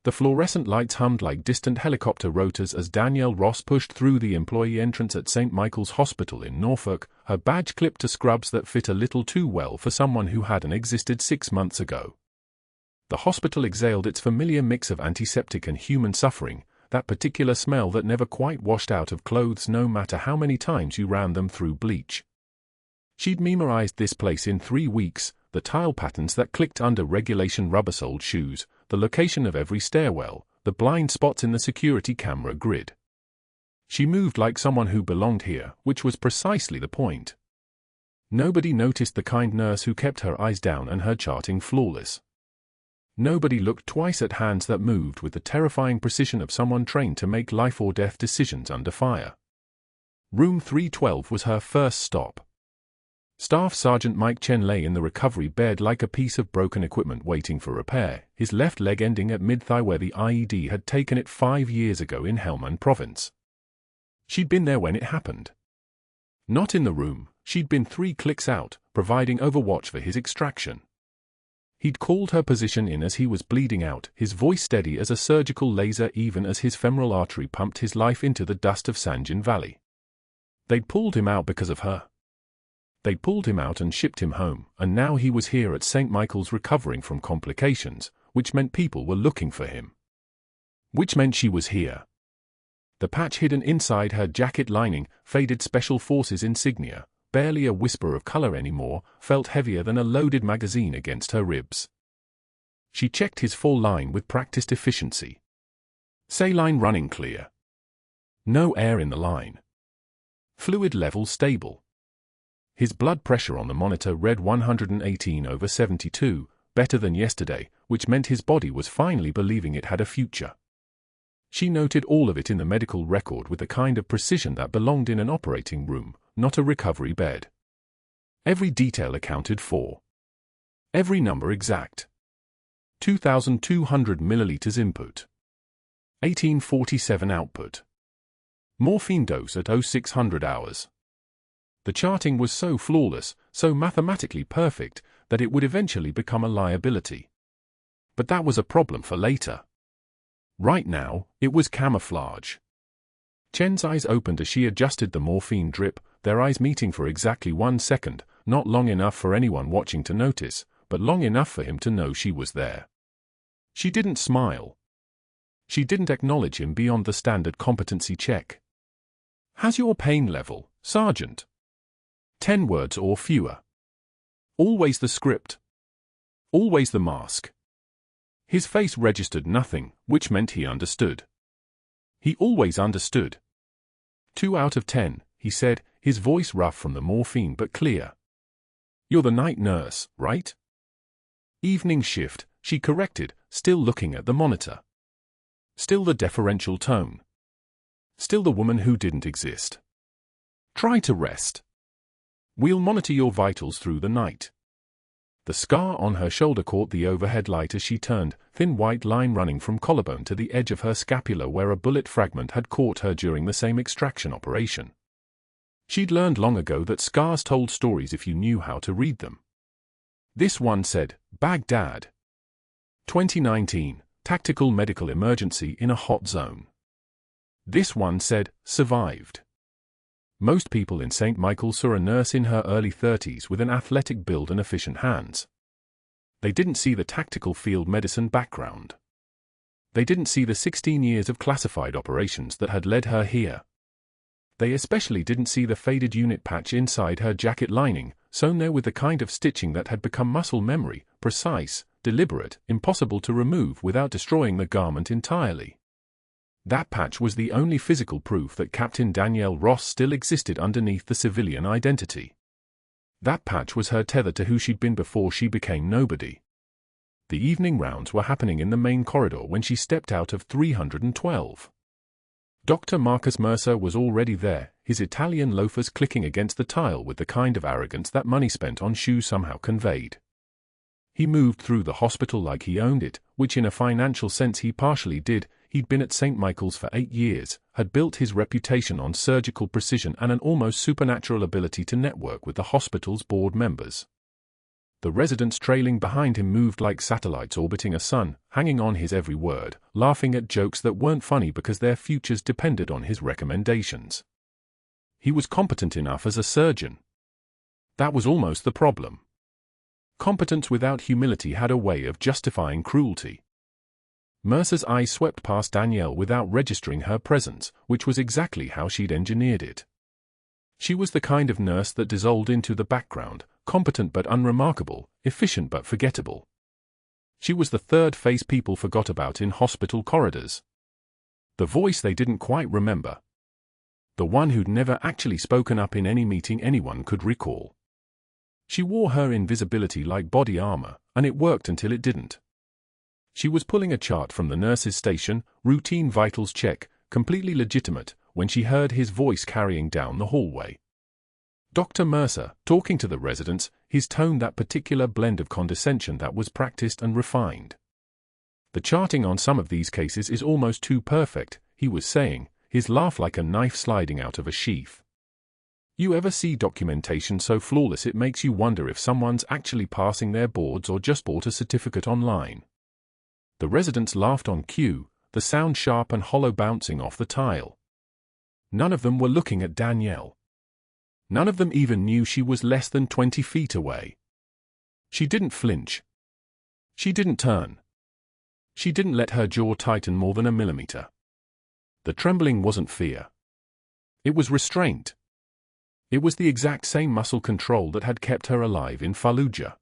The fluorescent lights hummed like distant helicopter rotors as Danielle Ross pushed through the employee entrance at St. Michael's Hospital in Norfolk, her badge clipped to scrubs that fit a little too well for someone who hadn't existed 6 months ago. The hospital exhaled its familiar mix of antiseptic and human suffering, that particular smell that never quite washed out of clothes no matter how many times you ran them through bleach. She'd memorized this place in 3 weeks, the tile patterns that clicked under regulation rubber-soled shoes, the location of every stairwell, the blind spots in the security camera grid. She moved like someone who belonged here, which was precisely the point. Nobody noticed the kind nurse who kept her eyes down and her charting flawless. Nobody looked twice at hands that moved with the terrifying precision of someone trained to make life-or-death decisions under fire. Room 312 was her first stop. Staff Sergeant Mike Chen lay in the recovery bed like a piece of broken equipment waiting for repair, his left leg ending at mid-thigh where the IED had taken it 5 years ago in Helmand Province. She'd been there when it happened. Not in the room, she'd been 3 clicks out, providing overwatch for his extraction. He'd called her position in as he was bleeding out, his voice steady as a surgical laser even as his femoral artery pumped his life into the dust of Sanjin Valley. They'd pulled him out because of her. They'd pulled him out and shipped him home, and now he was here at St. Michael's recovering from complications, which meant people were looking for him. Which meant she was here. The patch hidden inside her jacket lining, faded Special Forces insignia, barely a whisper of color anymore, felt heavier than a loaded magazine against her ribs. She checked his full line with practiced efficiency. Saline running clear. No air in the line. Fluid level stable. His blood pressure on the monitor read 118/72, better than yesterday, which meant his body was finally believing it had a future. She noted all of it in the medical record with the kind of precision that belonged in an operating room, not a recovery bed. Every detail accounted for. Every number exact. 2,200 milliliters input. 1847 output. Morphine dose at 0600 hours. The charting was so flawless, so mathematically perfect, that it would eventually become a liability. But that was a problem for later. Right now, it was camouflage. Chen's eyes opened as she adjusted the morphine drip, their eyes meeting for exactly 1 second, not long enough for anyone watching to notice, but long enough for him to know she was there. She didn't smile. She didn't acknowledge him beyond the standard competency check. "How's your pain level, Sergeant?" 10 words or fewer. Always the script. Always the mask. His face registered nothing, which meant he understood. He always understood. 2 out of 10, he said, his voice rough from the morphine but clear. "You're the night nurse, right?" "Evening shift," she corrected, still looking at the monitor. Still the deferential tone. Still the woman who didn't exist. "Try to rest. We'll monitor your vitals through the night." The scar on her shoulder caught the overhead light as she turned, thin white line running from collarbone to the edge of her scapula where a bullet fragment had caught her during the same extraction operation. She'd learned long ago that scars told stories if you knew how to read them. This one said, "Baghdad. 2019, tactical medical emergency in a hot zone." This one said, "Survived." Most people in St. Michael's saw a nurse in her early 30s with an athletic build and efficient hands. They didn't see the tactical field medicine background. They didn't see the 16 years of classified operations that had led her here. They especially didn't see the faded unit patch inside her jacket lining, sewn there with the kind of stitching that had become muscle memory, precise, deliberate, impossible to remove without destroying the garment entirely. That patch was the only physical proof that Captain Danielle Ross still existed underneath the civilian identity. That patch was her tether to who she'd been before she became nobody. The evening rounds were happening in the main corridor when she stepped out of 312. Dr. Marcus Mercer was already there, his Italian loafers clicking against the tile with the kind of arrogance that money spent on shoes somehow conveyed. He moved through the hospital like he owned it, which in a financial sense he partially did. He'd been at St. Michael's for 8 years, had built his reputation on surgical precision and an almost supernatural ability to network with the hospital's board members. The residents trailing behind him moved like satellites orbiting a sun, hanging on his every word, laughing at jokes that weren't funny because their futures depended on his recommendations. He was competent enough as a surgeon. That was almost the problem. Competence without humility had a way of justifying cruelty. Mercer's eyes swept past Danielle without registering her presence, which was exactly how she'd engineered it. She was the kind of nurse that dissolved into the background, competent but unremarkable, efficient but forgettable. She was the third face people forgot about in hospital corridors. The voice they didn't quite remember. The one who'd never actually spoken up in any meeting anyone could recall. She wore her invisibility like body armor, and it worked until it didn't. She was pulling a chart from the nurse's station, routine vitals check, completely legitimate, when she heard his voice carrying down the hallway. Dr. Mercer, talking to the residents, his tone that particular blend of condescension that was practiced and refined. The charting on some of these cases is almost too perfect, he was saying, his laugh like a knife sliding out of a sheath. You ever see documentation so flawless it makes you wonder if someone's actually passing their boards or just bought a certificate online? The residents laughed on cue, the sound sharp and hollow bouncing off the tile. None of them were looking at Danielle. None of them even knew she was less than 20 feet away. She didn't flinch. She didn't turn. She didn't let her jaw tighten more than a millimeter. The trembling wasn't fear. It was restraint. It was the exact same muscle control that had kept her alive in Fallujah.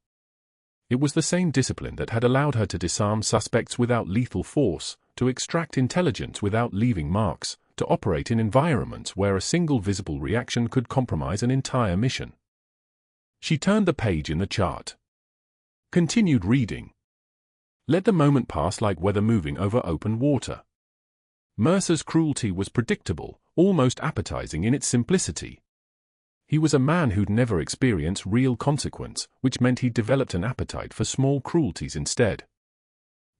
It was the same discipline that had allowed her to disarm suspects without lethal force, to extract intelligence without leaving marks, to operate in environments where a single visible reaction could compromise an entire mission. She turned the page in the chart. Continued reading. Let the moment pass like weather moving over open water. Mercer's cruelty was predictable, almost appetizing in its simplicity. He was a man who'd never experienced real consequence, which meant he'd developed an appetite for small cruelties instead.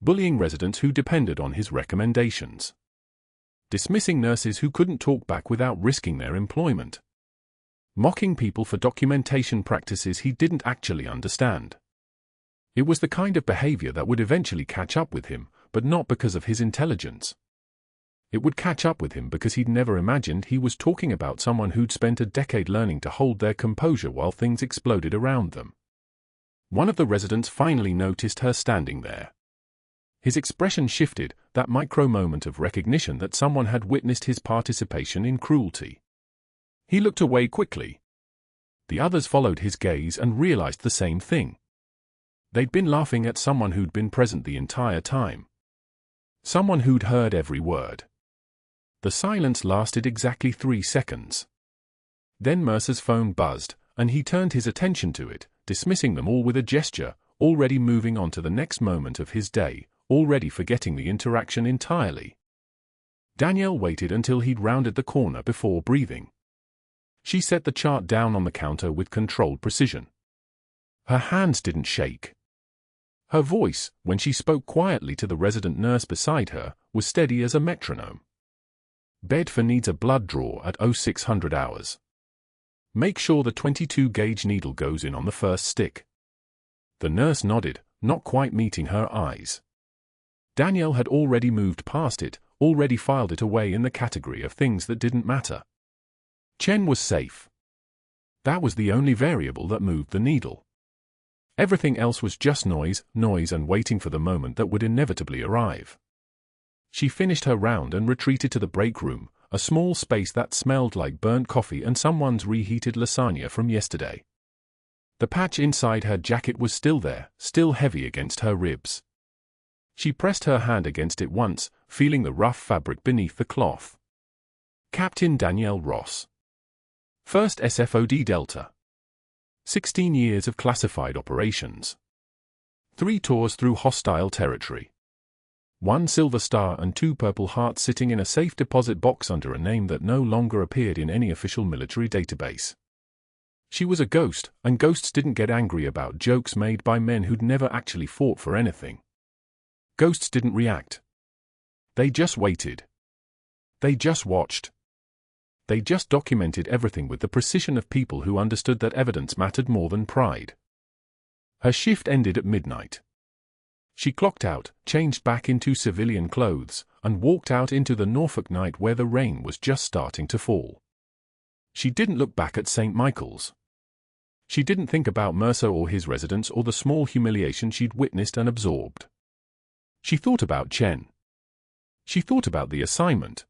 Bullying residents who depended on his recommendations. Dismissing nurses who couldn't talk back without risking their employment. Mocking people for documentation practices he didn't actually understand. It was the kind of behavior that would eventually catch up with him, but not because of his intelligence. It would catch up with him because he'd never imagined he was talking about someone who'd spent a decade learning to hold their composure while things exploded around them. One of the residents finally noticed her standing there. His expression shifted, that micro moment of recognition that someone had witnessed his participation in cruelty. He looked away quickly. The others followed his gaze and realized the same thing. They'd been laughing at someone who'd been present the entire time. Someone who'd heard every word. The silence lasted exactly 3 seconds. Then Mercer's phone buzzed, and he turned his attention to it, dismissing them all with a gesture, already moving on to the next moment of his day, already forgetting the interaction entirely. Danielle waited until he'd rounded the corner before breathing. She set the chart down on the counter with controlled precision. Her hands didn't shake. Her voice, when she spoke quietly to the resident nurse beside her, was steady as a metronome. Bedford needs a blood draw at 0600 hours. Make sure the 22-gauge needle goes in on the first stick. The nurse nodded, not quite meeting her eyes. Danielle had already moved past it, already filed it away in the category of things that didn't matter. Chen was safe. That was the only variable that moved the needle. Everything else was just noise and waiting for the moment that would inevitably arrive. She finished her round and retreated to the break room, a small space that smelled like burnt coffee and someone's reheated lasagna from yesterday. The patch inside her jacket was still there, still heavy against her ribs. She pressed her hand against it once, feeling the rough fabric beneath the cloth. Captain Danielle Ross. 1st SFOD Delta. 16 years of classified operations. 3 tours through hostile territory. 1 silver star and 2 purple hearts sitting in a safe deposit box under a name that no longer appeared in any official military database. She was a ghost, and ghosts didn't get angry about jokes made by men who'd never actually fought for anything. Ghosts didn't react. They just waited. They just watched. They just documented everything with the precision of people who understood that evidence mattered more than pride. Her shift ended at midnight. She clocked out, changed back into civilian clothes, and walked out into the Norfolk night where the rain was just starting to fall. She didn't look back at St. Michael's. She didn't think about Mercer or his residents or the small humiliation she'd witnessed and absorbed. She thought about Chen. She thought about the assignment.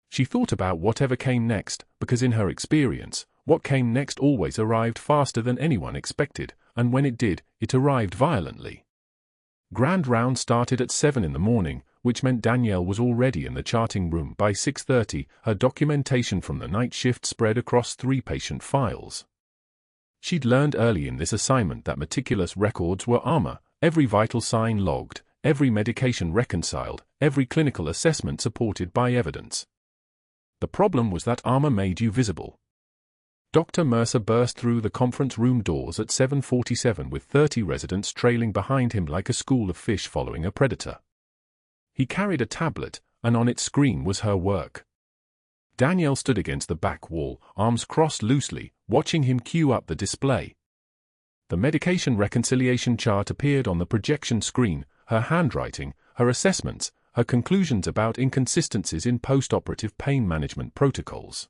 She thought about whatever came next, because in her experience, what came next always arrived faster than anyone expected, and when it did, it arrived violently. Grand round started at 7 in the morning, which meant Danielle was already in the charting room by 6:30. Her documentation from the night shift spread across 3 patient files. She'd learned early in this assignment that meticulous records were armor, every vital sign logged, every medication reconciled, every clinical assessment supported by evidence. The problem was that armor made you visible. Dr. Mercer burst through the conference room doors at 7:47 with 30 residents trailing behind him like a school of fish following a predator. He carried a tablet, and on its screen was her work. Danielle stood against the back wall, arms crossed loosely, watching him cue up the display. The medication reconciliation chart appeared on the projection screen, her handwriting, her assessments, her conclusions about inconsistencies in post-operative pain management protocols.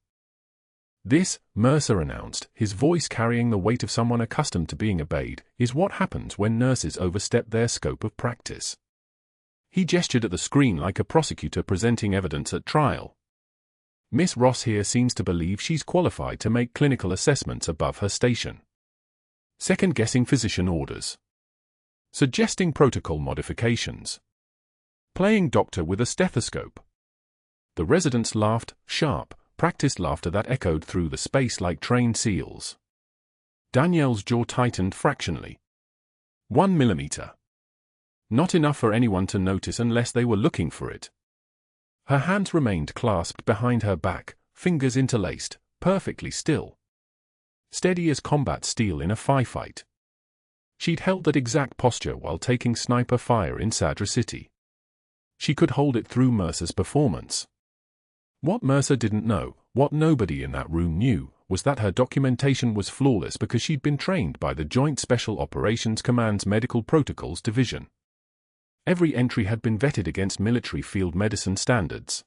This, Mercer announced, his voice carrying the weight of someone accustomed to being obeyed, is what happens when nurses overstep their scope of practice. He gestured at the screen like a prosecutor presenting evidence at trial. Miss Ross here seems to believe she's qualified to make clinical assessments above her station. Second-guessing physician orders. Suggesting protocol modifications. Playing doctor with a stethoscope. The residents laughed, sharp, practiced laughter that echoed through the space like trained seals. Danielle's jaw tightened fractionally. 1 millimeter. Not enough for anyone to notice unless they were looking for it. Her hands remained clasped behind her back, fingers interlaced, perfectly still. Steady as combat steel in a firefight. She'd held that exact posture while taking sniper fire in Sadra City. She could hold it through Mercer's performance. What Mercer didn't know, what nobody in that room knew, was that her documentation was flawless because she'd been trained by the Joint Special Operations Command's Medical Protocols Division. Every entry had been vetted against military field medicine standards.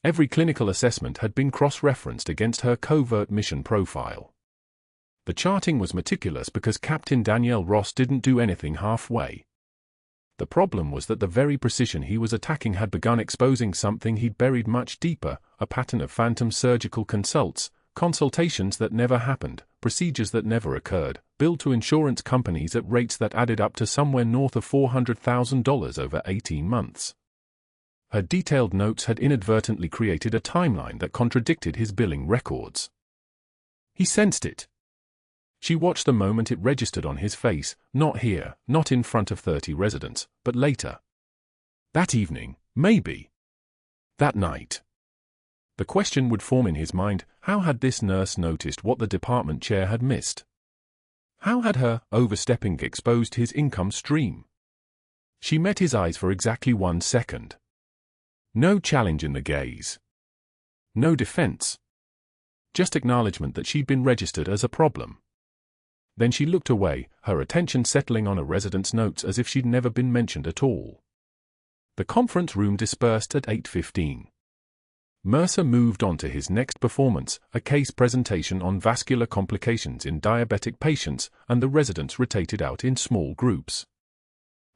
Every clinical assessment had been cross-referenced against her covert mission profile. The charting was meticulous because Captain Danielle Ross didn't do anything halfway. The problem was that the very precision he was attacking had begun exposing something he'd buried much deeper, a pattern of phantom surgical consultations that never happened, procedures that never occurred, billed to insurance companies at rates that added up to somewhere north of $400,000 over 18 months. Her detailed notes had inadvertently created a timeline that contradicted his billing records. He sensed it. She watched the moment it registered on his face, not here, not in front of 30 residents, but later. That evening, maybe. That night. The question would form in his mind, how had this nurse noticed what the department chair had missed? How had her overstepping exposed his income stream? She met his eyes for exactly 1 second. No challenge in the gaze. No defense. Just acknowledgement that she'd been registered as a problem. Then she looked away, her attention settling on a resident's notes as if she'd never been mentioned at all. The conference room dispersed at 8:15. Mercer moved on to his next performance, a case presentation on vascular complications in diabetic patients, and the residents rotated out in small groups.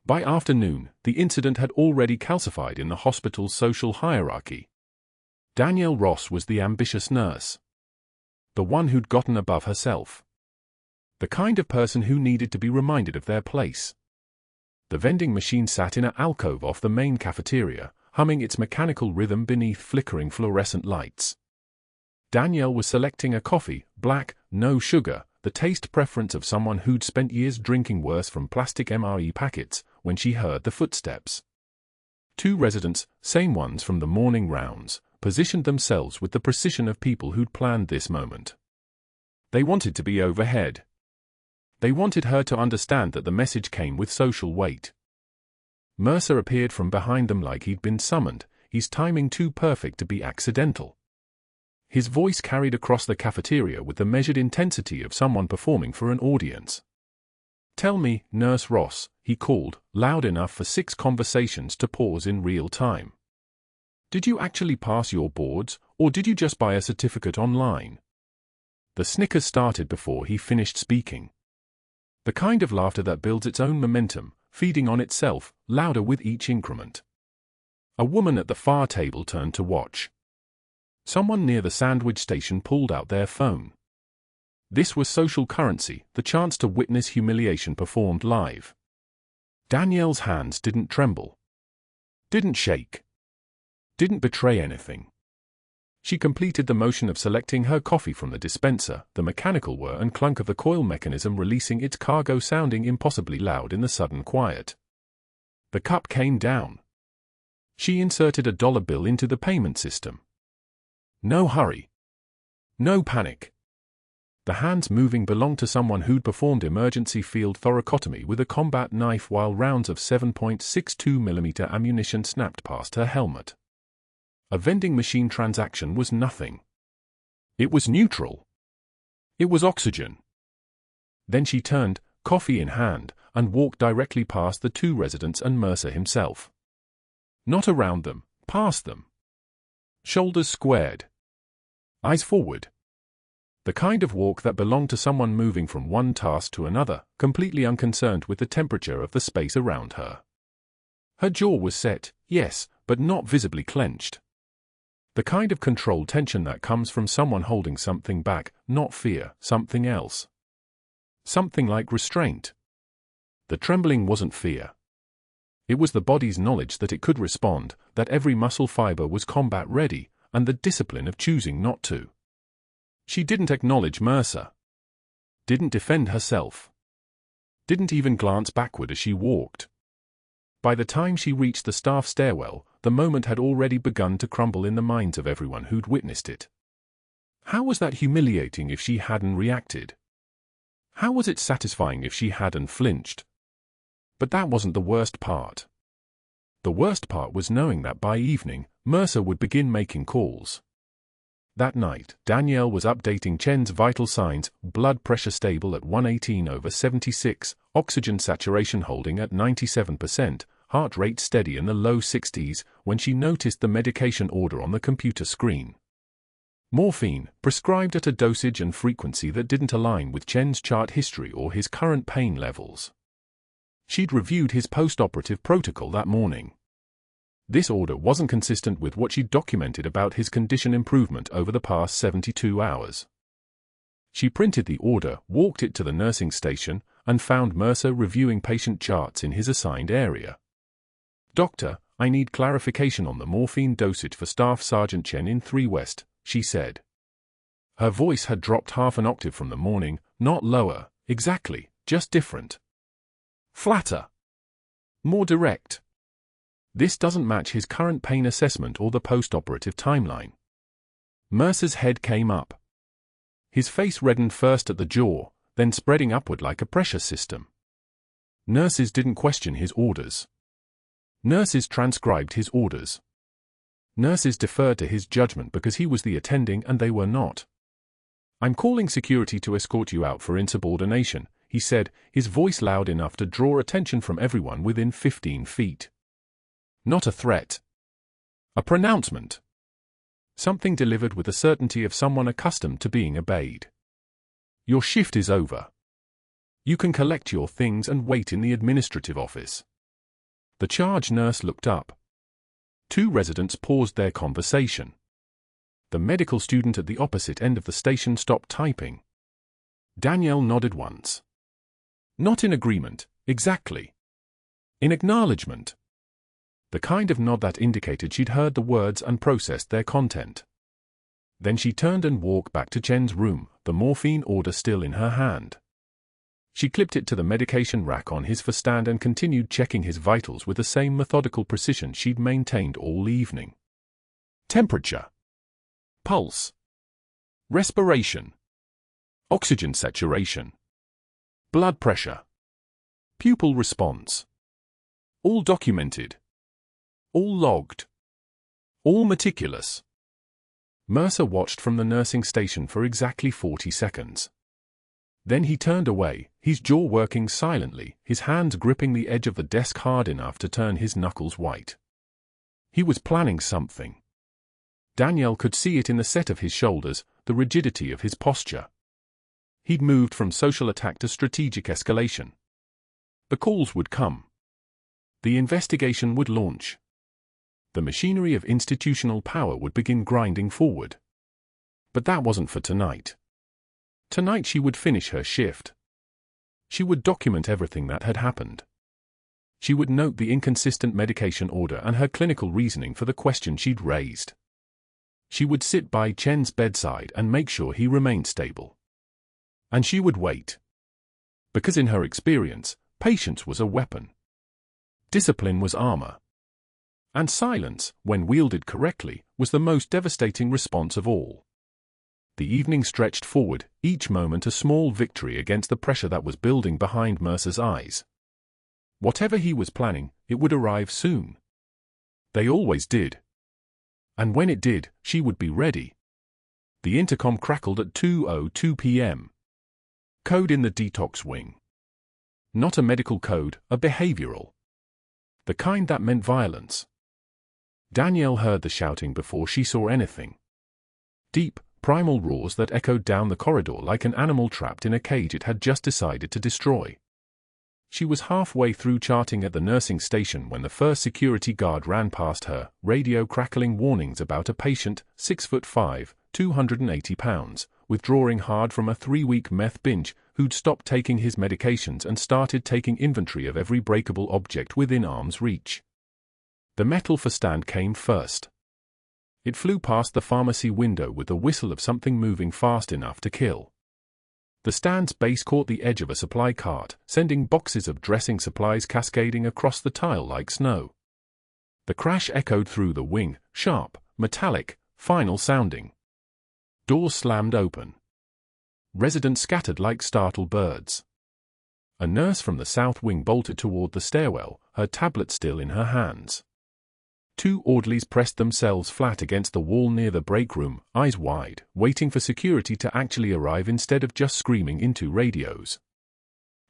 By afternoon, the incident had already calcified in the hospital's social hierarchy. Danielle Ross was the ambitious nurse. The one who'd gotten above herself. The kind of person who needed to be reminded of their place. The vending machine sat in an alcove off the main cafeteria, humming its mechanical rhythm beneath flickering fluorescent lights. Danielle was selecting a coffee, black, no sugar, the taste preference of someone who'd spent years drinking worse from plastic MRE packets, when she heard the footsteps. 2 residents, same ones from the morning rounds, positioned themselves with the precision of people who'd planned this moment. They wanted to be overhead. They wanted her to understand that the message came with social weight. Mercer appeared from behind them like he'd been summoned, his timing too perfect to be accidental. His voice carried across the cafeteria with the measured intensity of someone performing for an audience. "Tell me, Nurse Ross," he called, loud enough for 6 conversations to pause in real time. "Did you actually pass your boards, or did you just buy a certificate online?" The snickers started before he finished speaking. The kind of laughter that builds its own momentum, feeding on itself, louder with each increment. A woman at the far table turned to watch. Someone near the sandwich station pulled out their phone. This was social currency, the chance to witness humiliation performed live. Danielle's hands didn't tremble. Didn't shake. Didn't betray anything. She completed the motion of selecting her coffee from the dispenser, the mechanical whir and clunk of the coil mechanism releasing its cargo sounding impossibly loud in the sudden quiet. The cup came down. She inserted a dollar bill into the payment system. No hurry. No panic. The hands moving belonged to someone who'd performed emergency field thoracotomy with a combat knife while rounds of 7.62mm ammunition snapped past her helmet. A vending machine transaction was nothing. It was neutral. It was oxygen. Then she turned, coffee in hand, and walked directly past the 2 residents and Mercer himself. Not around them, past them. Shoulders squared. Eyes forward. The kind of walk that belonged to someone moving from one task to another, completely unconcerned with the temperature of the space around her. Her jaw was set, yes, but not visibly clenched. The kind of controlled tension that comes from someone holding something back, not fear, something else. Something like restraint. The trembling wasn't fear. It was the body's knowledge that it could respond, that every muscle fiber was combat ready, and the discipline of choosing not to. She didn't acknowledge Mercer. Didn't defend herself. Didn't even glance backward as she walked. By the time she reached the staff stairwell, the moment had already begun to crumble in the minds of everyone who'd witnessed it. How was that humiliating if she hadn't reacted? How was it satisfying if she hadn't flinched? But that wasn't the worst part. The worst part was knowing that by evening, Mercer would begin making calls. That night, Danielle was updating Chen's vital signs, blood pressure stable at 118/76, oxygen saturation holding at 97%, heart rate steady in the low 60s, when she noticed the medication order on the computer screen. Morphine, prescribed at a dosage and frequency that didn't align with Chen's chart history or his current pain levels. She'd reviewed his post-operative protocol that morning. This order wasn't consistent with what she'd documented about his condition improvement over the past 72 hours. She printed the order, walked it to the nursing station, and found Mercer reviewing patient charts in his assigned area. "Doctor, I need clarification on the morphine dosage for Staff Sergeant Chen in 3 West, she said. Her voice had dropped half an octave from the morning, not lower, exactly, just different. Flatter. More direct. This doesn't match his current pain assessment or the post-operative timeline. Mercer's head came up. His face reddened first at the jaw, then spreading upward like a pressure system. Nurses didn't question his orders. Nurses transcribed his orders. Nurses deferred to his judgment because he was the attending and they were not. "I'm calling security to escort you out for insubordination," he said, his voice loud enough to draw attention from everyone within 15 feet. Not a threat. A pronouncement. Something delivered with the certainty of someone accustomed to being obeyed. "Your shift is over. You can collect your things and wait in the administrative office." The charge nurse looked up. 2 residents paused their conversation. The medical student at the opposite end of the station stopped typing. Danielle nodded once. Not in agreement, exactly. In acknowledgement. The kind of nod that indicated she'd heard the words and processed their content. Then she turned and walked back to Chen's room, the morphine order still in her hand. She clipped it to the medication rack on his stand and continued checking his vitals with the same methodical precision she'd maintained all evening. Temperature. Pulse. Respiration. Oxygen saturation. Blood pressure. Pupil response. All documented. All logged. All meticulous. Mercer watched from the nursing station for exactly 40 seconds. Then he turned away, his jaw working silently, his hands gripping the edge of the desk hard enough to turn his knuckles white. He was planning something. Danielle could see it in the set of his shoulders, the rigidity of his posture. He'd moved from social attack to strategic escalation. The calls would come. The investigation would launch. The machinery of institutional power would begin grinding forward. But that wasn't for tonight. Tonight she would finish her shift. She would document everything that had happened. She would note the inconsistent medication order and her clinical reasoning for the question she'd raised. She would sit by Chen's bedside and make sure he remained stable. And she would wait. Because in her experience, patience was a weapon. Discipline was armor. And silence, when wielded correctly, was the most devastating response of all. The evening stretched forward, each moment a small victory against the pressure that was building behind Mercer's eyes. Whatever he was planning, it would arrive soon. They always did. And when it did, she would be ready. The intercom crackled at 2:02 p.m. Code in the detox wing. Not a medical code, a behavioral. The kind that meant violence. Danielle heard the shouting before she saw anything. Deep, primal roars that echoed down the corridor like an animal trapped in a cage it had just decided to destroy. She was halfway through charting at the nursing station when the first security guard ran past her, radio crackling warnings about a patient, 6'5", 280 pounds, withdrawing hard from a 3-week meth binge, who'd stopped taking his medications and started taking inventory of every breakable object within arm's reach. The metal for stand came first. It flew past the pharmacy window with the whistle of something moving fast enough to kill. The stand's base caught the edge of a supply cart, sending boxes of dressing supplies cascading across the tile like snow. The crash echoed through the wing, sharp, metallic, final sounding. Doors slammed open. Residents scattered like startled birds. A nurse from the south wing bolted toward the stairwell, her tablet still in her hands. 2 orderlies pressed themselves flat against the wall near the break room, eyes wide, waiting for security to actually arrive instead of just screaming into radios.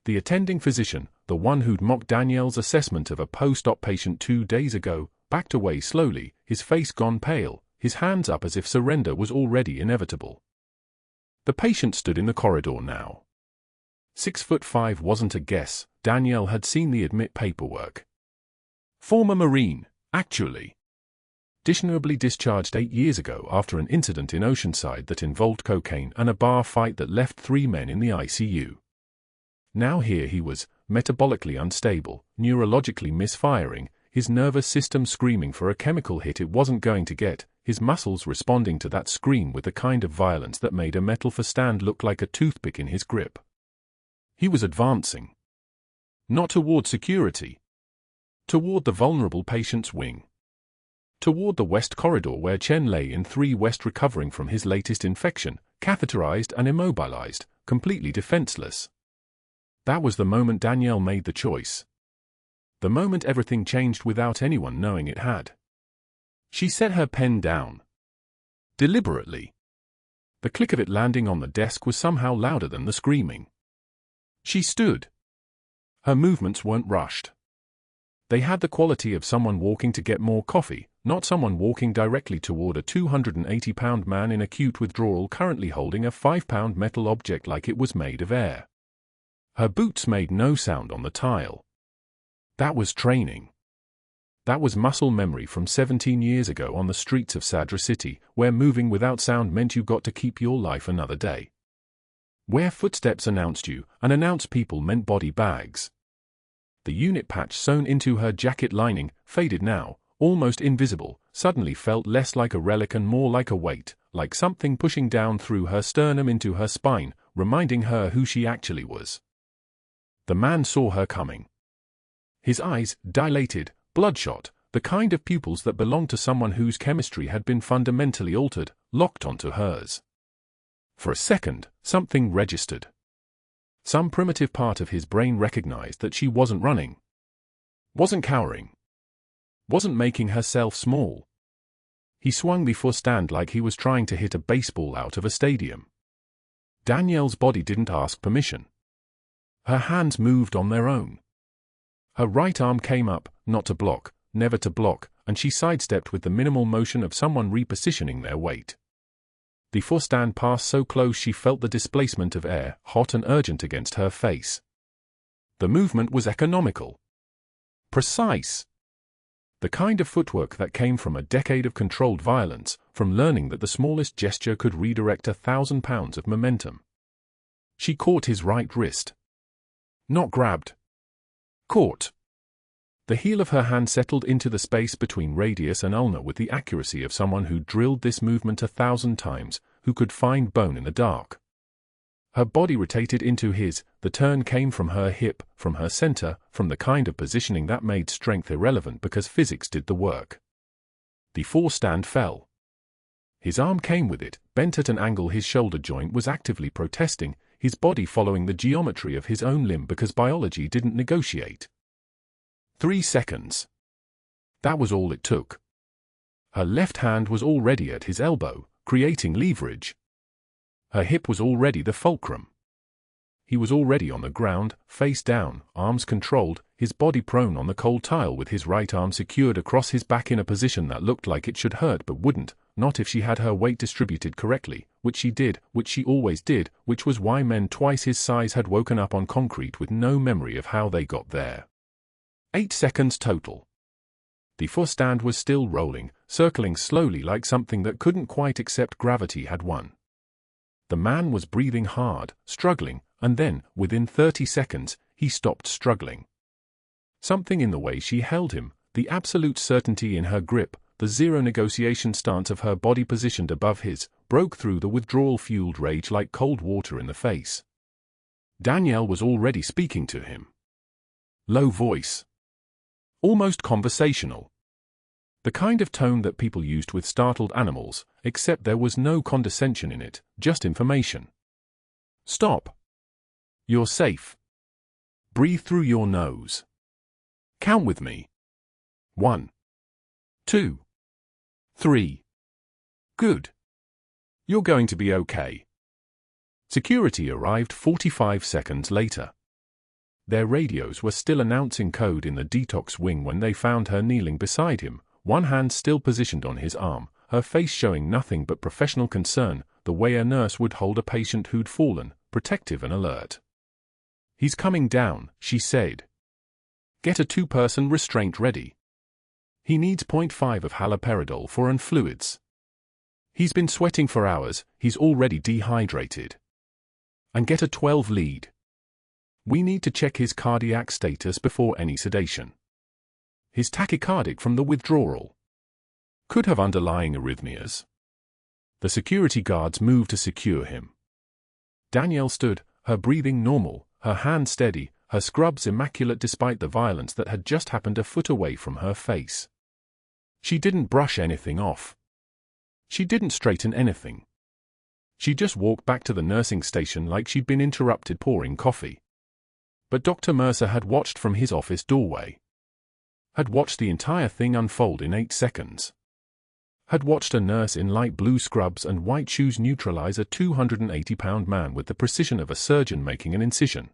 The attending physician, the one who'd mocked Danielle's assessment of a post-op patient 2 days ago, backed away slowly, his face gone pale, his hands up as if surrender was already inevitable. The patient stood in the corridor now. 6'5" wasn't a guess, Danielle had seen the admit paperwork. Former Marine. Actually, dishonorably discharged 8 years ago after an incident in Oceanside that involved cocaine and a bar fight that left 3 men in the ICU. Now here he was, metabolically unstable, neurologically misfiring, his nervous system screaming for a chemical hit it wasn't going to get, his muscles responding to that scream with the kind of violence that made a metal for stand look like a toothpick in his grip. He was advancing. Not toward security. Toward the vulnerable patient's wing. Toward the west corridor where Chen lay in 3 West recovering from his latest infection, catheterized and immobilized, completely defenseless. That was the moment Danielle made the choice. The moment everything changed without anyone knowing it had. She set her pen down. Deliberately. The click of it landing on the desk was somehow louder than the screaming. She stood. Her movements weren't rushed. They had the quality of someone walking to get more coffee, not someone walking directly toward a 280-pound man in acute withdrawal currently holding a 5-pound metal object like it was made of air. Her boots made no sound on the tile. That was training. That was muscle memory from 17 years ago on the streets of Sadra City, where moving without sound meant you got to keep your life another day. Where footsteps announced you, and announced people meant body bags. The unit patch sewn into her jacket lining, faded now, almost invisible, suddenly felt less like a relic and more like a weight, like something pushing down through her sternum into her spine, reminding her who she actually was. The man saw her coming. His eyes, dilated, bloodshot, the kind of pupils that belonged to someone whose chemistry had been fundamentally altered, locked onto hers. For a second, something registered. Some primitive part of his brain recognized that she wasn't running. Wasn't cowering. Wasn't making herself small. He swung before stand like he was trying to hit a baseball out of a stadium. Danielle's body didn't ask permission. Her hands moved on their own. Her right arm came up, not to block, never to block, and she sidestepped with the minimal motion of someone repositioning their weight. The forestand passed so close she felt the displacement of air, hot and urgent against her face. The movement was economical. Precise. The kind of footwork that came from a decade of controlled violence, from learning that the smallest gesture could redirect 1,000 pounds of momentum. She caught his right wrist. Not grabbed. Caught. The heel of her hand settled into the space between radius and ulna with the accuracy of someone who drilled this movement 1,000 times, who could find bone in the dark. Her body rotated into his, the turn came from her hip, from her center, from the kind of positioning that made strength irrelevant because physics did the work. The forestand fell. His arm came with it, bent at an angle. His shoulder joint was actively protesting, his body following the geometry of his own limb because biology didn't negotiate. 3 seconds. That was all it took. Her left hand was already at his elbow, creating leverage. Her hip was already the fulcrum. He was already on the ground, face down, arms controlled, his body prone on the cold tile with his right arm secured across his back in a position that looked like it should hurt but wouldn't, not if she had her weight distributed correctly, which she did, which she always did, which was why men twice his size had woken up on concrete with no memory of how they got there. 8 seconds total. The forestand was still rolling, circling slowly like something that couldn't quite accept gravity had won. The man was breathing hard, struggling, and then, within 30 seconds, he stopped struggling. Something in the way she held him, the absolute certainty in her grip, the zero negotiation stance of her body positioned above his, broke through the withdrawal-fueled rage like cold water in the face. Danielle was already speaking to him. Low voice. Almost conversational. The kind of tone that people used with startled animals, except there was no condescension in it, just information. Stop. You're safe. Breathe through your nose. Count with me. 1, 2, 3. Good. You're going to be okay. Security arrived 45 seconds later. Their radios were still announcing code in the detox wing when they found her kneeling beside him, one hand still positioned on his arm, her face showing nothing but professional concern, the way a nurse would hold a patient who'd fallen, protective and alert. He's coming down, she said. Get a 2-person restraint ready. He needs 0.5 of haloperidol for and fluids. He's been sweating for hours, he's already dehydrated. And get a 12 lead. We need to check his cardiac status before any sedation. He's tachycardic from the withdrawal. Could have underlying arrhythmias. The security guards moved to secure him. Danielle stood, her breathing normal, her hand steady, her scrubs immaculate despite the violence that had just happened a foot away from her face. She didn't brush anything off. She didn't straighten anything. She just walked back to the nursing station like she'd been interrupted pouring coffee. But Dr. Mercer had watched from his office doorway. Had watched the entire thing unfold in 8 seconds. Had watched a nurse in light blue scrubs and white shoes neutralize a 280-pound man with the precision of a surgeon making an incision.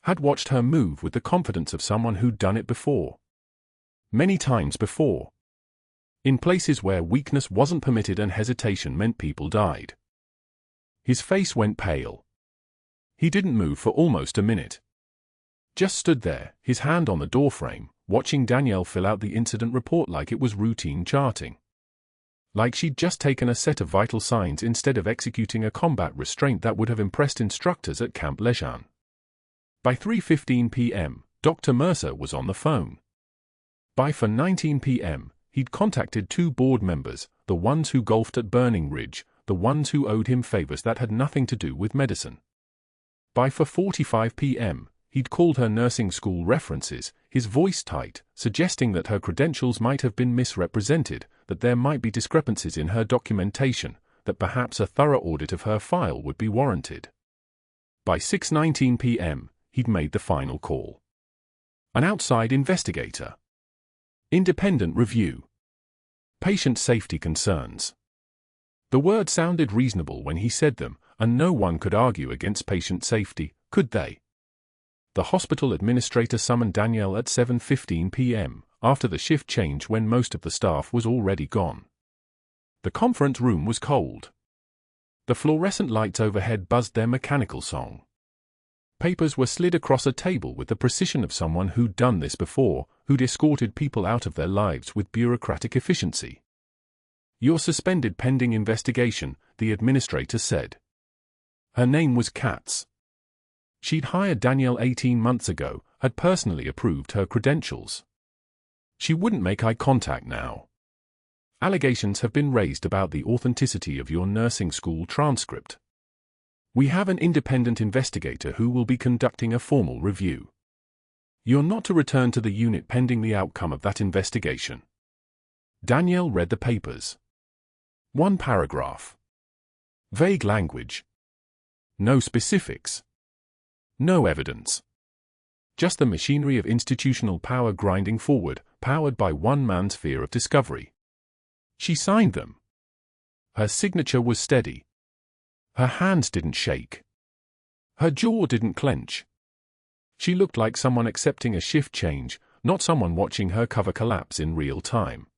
Had watched her move with the confidence of someone who'd done it before. Many times before. In places where weakness wasn't permitted and hesitation meant people died. His face went pale. He didn't move for almost a minute. Just stood there, his hand on the doorframe, watching Danielle fill out the incident report like it was routine charting. Like she'd just taken a set of vital signs instead of executing a combat restraint that would have impressed instructors at Camp Lejeune. By 3:15 p.m., Dr. Mercer was on the phone. By 4:19 p.m., he'd contacted 2 board members, the ones who golfed at Burning Ridge, the ones who owed him favors that had nothing to do with medicine. By 4:45 p.m., he'd called her nursing school references, his voice tight, suggesting that her credentials might have been misrepresented, that there might be discrepancies in her documentation, that perhaps a thorough audit of her file would be warranted. By 6:19 p.m., he'd made the final call. An outside investigator. Independent review. Patient safety concerns. The word sounded reasonable when he said them, and no one could argue against patient safety, could they? The hospital administrator summoned Danielle at 7:15 p.m., after the shift change when most of the staff was already gone. The conference room was cold. The fluorescent lights overhead buzzed their mechanical song. Papers were slid across a table with the precision of someone who'd done this before, who'd escorted people out of their lives with bureaucratic efficiency. "You're suspended pending investigation," the administrator said. Her name was Katz. She'd hired Danielle 18 months ago, had personally approved her credentials. She wouldn't make eye contact now. "Allegations have been raised about the authenticity of your nursing school transcript. We have an independent investigator who will be conducting a formal review. You're not to return to the unit pending the outcome of that investigation." Danielle read the papers. One paragraph. Vague language. No specifics. No evidence. Just the machinery of institutional power grinding forward, powered by one man's fear of discovery. She signed them. Her signature was steady. Her hands didn't shake. Her jaw didn't clench. She looked like someone accepting a shift change, not someone watching her cover collapse in real time.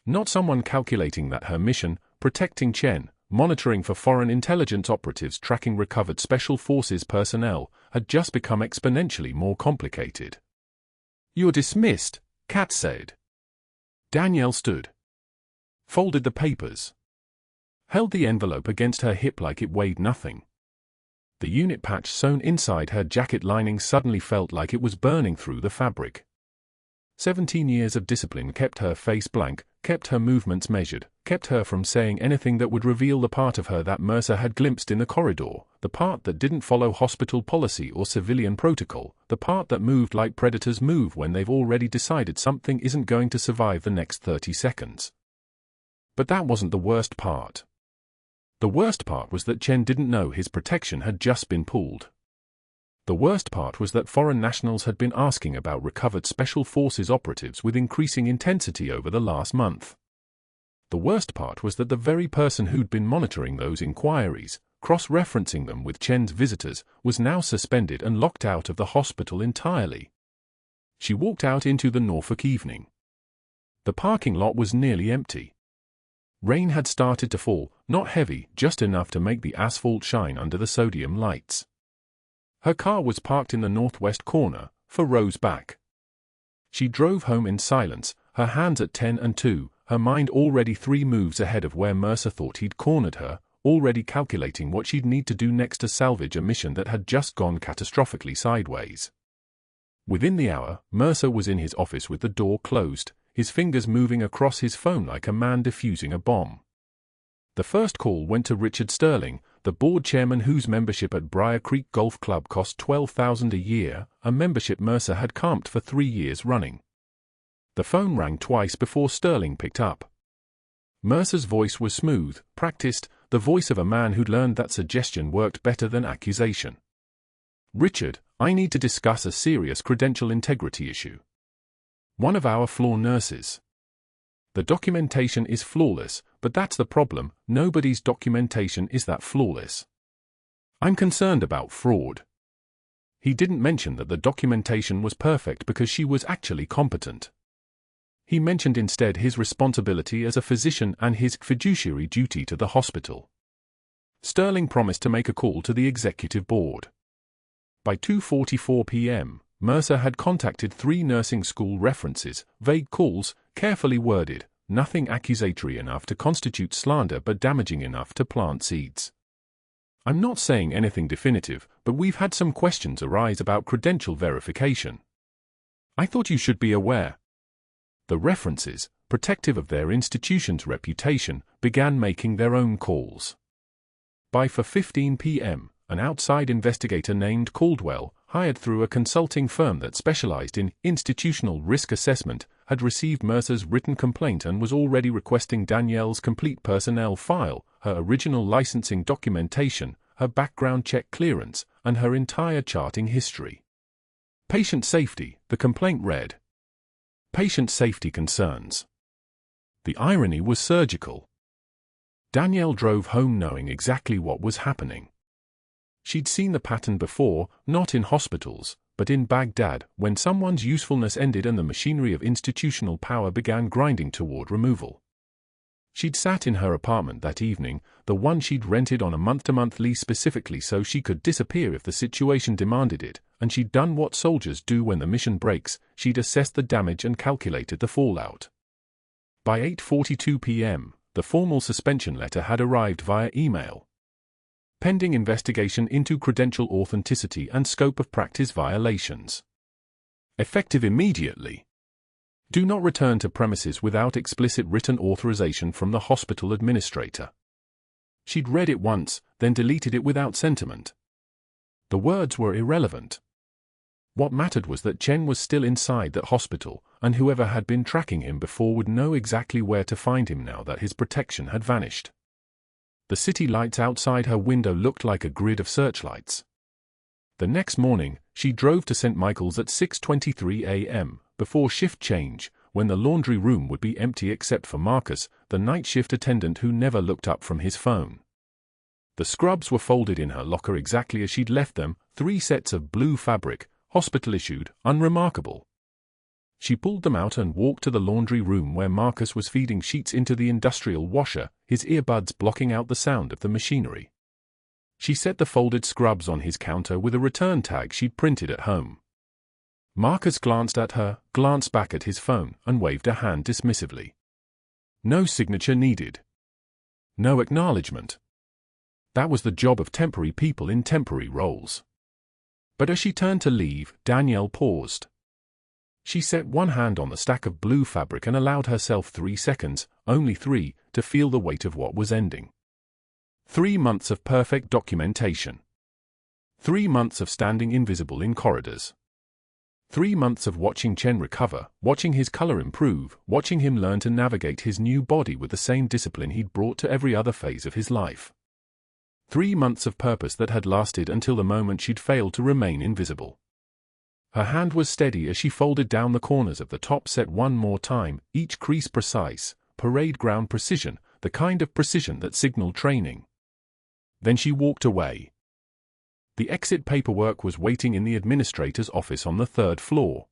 Not someone calculating that her mission, protecting Chen, monitoring for foreign intelligence operatives tracking recovered special forces personnel, had just become exponentially more complicated. "You're dismissed," Katz said. Danielle stood. Folded the papers. Held the envelope against her hip like it weighed nothing. The unit patch sewn inside her jacket lining suddenly felt like it was burning through the fabric. 17 years of discipline kept her face blank, kept her movements measured, kept her from saying anything that would reveal the part of her that Mercer had glimpsed in the corridor, the part that didn't follow hospital policy or civilian protocol, the part that moved like predators move when they've already decided something isn't going to survive the next 30 seconds. But that wasn't the worst part. The worst part was that Chen didn't know his protection had just been pulled. The worst part was that foreign nationals had been asking about recovered special forces operatives with increasing intensity over the last month. The worst part was that the very person who'd been monitoring those inquiries, cross-referencing them with Chen's visitors, was now suspended and locked out of the hospital entirely. She walked out into the Norfolk evening. The parking lot was nearly empty. Rain had started to fall, not heavy, just enough to make the asphalt shine under the sodium lights. Her car was parked in the northwest corner, 4 rows back. She drove home in silence, her hands at 10 and 2, her mind already 3 moves ahead of where Mercer thought he'd cornered her, already calculating what she'd need to do next to salvage a mission that had just gone catastrophically sideways. Within the hour, Mercer was in his office with the door closed, his fingers moving across his phone like a man defusing a bomb. The first call went to Richard Sterling, the board chairman whose membership at Briar Creek Golf Club cost $12,000 a year, a membership Mercer had camped for 3 years running. The phone rang twice before Sterling picked up. Mercer's voice was smooth, practiced, the voice of a man who'd learned that suggestion worked better than accusation. "Richard, I need to discuss a serious credential integrity issue. One of our floor nurses. The documentation is flawless, but that's the problem, nobody's documentation is that flawless. I'm concerned about fraud." He didn't mention that the documentation was perfect because she was actually competent. He mentioned instead his responsibility as a physician and his fiduciary duty to the hospital. Sterling promised to make a call to the executive board. By 2:44 p.m., Mercer had contacted 3 nursing school references, vague calls, carefully worded, nothing accusatory enough to constitute slander but damaging enough to plant seeds. "I'm not saying anything definitive, but we've had some questions arise about credential verification. I thought you should be aware." The references, protective of their institution's reputation, began making their own calls. By 4:15 p.m., an outside investigator named Caldwell, hired through a consulting firm that specialized in institutional risk assessment, had received Mercer's written complaint and was already requesting Danielle's complete personnel file, her original licensing documentation, her background check clearance, and her entire charting history. Patient safety, the complaint read. Patient safety concerns. The irony was surgical. Danielle drove home knowing exactly what was happening. She'd seen the pattern before, not in hospitals, but in Baghdad, when someone's usefulness ended and the machinery of institutional power began grinding toward removal. She'd sat in her apartment that evening, the one she'd rented on a month-to-month lease specifically so she could disappear if the situation demanded it, and she'd done what soldiers do when the mission breaks. She'd assessed the damage and calculated the fallout. By 8:42 p.m., the formal suspension letter had arrived via email. Pending investigation into credential authenticity and scope of practice violations. Effective immediately. Do not return to premises without explicit written authorization from the hospital administrator. She'd read it once, then deleted it without sentiment. The words were irrelevant. What mattered was that Chen was still inside that hospital, and whoever had been tracking him before would know exactly where to find him now that his protection had vanished. The city lights outside her window looked like a grid of searchlights. The next morning, she drove to St. Michael's at 6:23 a.m., before shift change, when the laundry room would be empty except for Marcus, the night shift attendant who never looked up from his phone. The scrubs were folded in her locker exactly as she'd left them, 3 sets of blue fabric, hospital-issued, unremarkable. She pulled them out and walked to the laundry room where Marcus was feeding sheets into the industrial washer, his earbuds blocking out the sound of the machinery. She set the folded scrubs on his counter with a return tag she'd printed at home. Marcus glanced at her, glanced back at his phone, and waved a hand dismissively. No signature needed. No acknowledgement. That was the job of temporary people in temporary roles. But as she turned to leave, Danielle paused. She set one hand on the stack of blue fabric and allowed herself 3 seconds, only 3, to feel the weight of what was ending. 3 months of perfect documentation. 3 months of standing invisible in corridors. 3 months of watching Chen recover, watching his color improve, watching him learn to navigate his new body with the same discipline he'd brought to every other phase of his life. 3 months of purpose that had lasted until the moment she'd failed to remain invisible. Her hand was steady as she folded down the corners of the top set one more time, each crease precise, parade ground precision, the kind of precision that signaled training. Then she walked away. The exit paperwork was waiting in the administrator's office on the 3rd floor.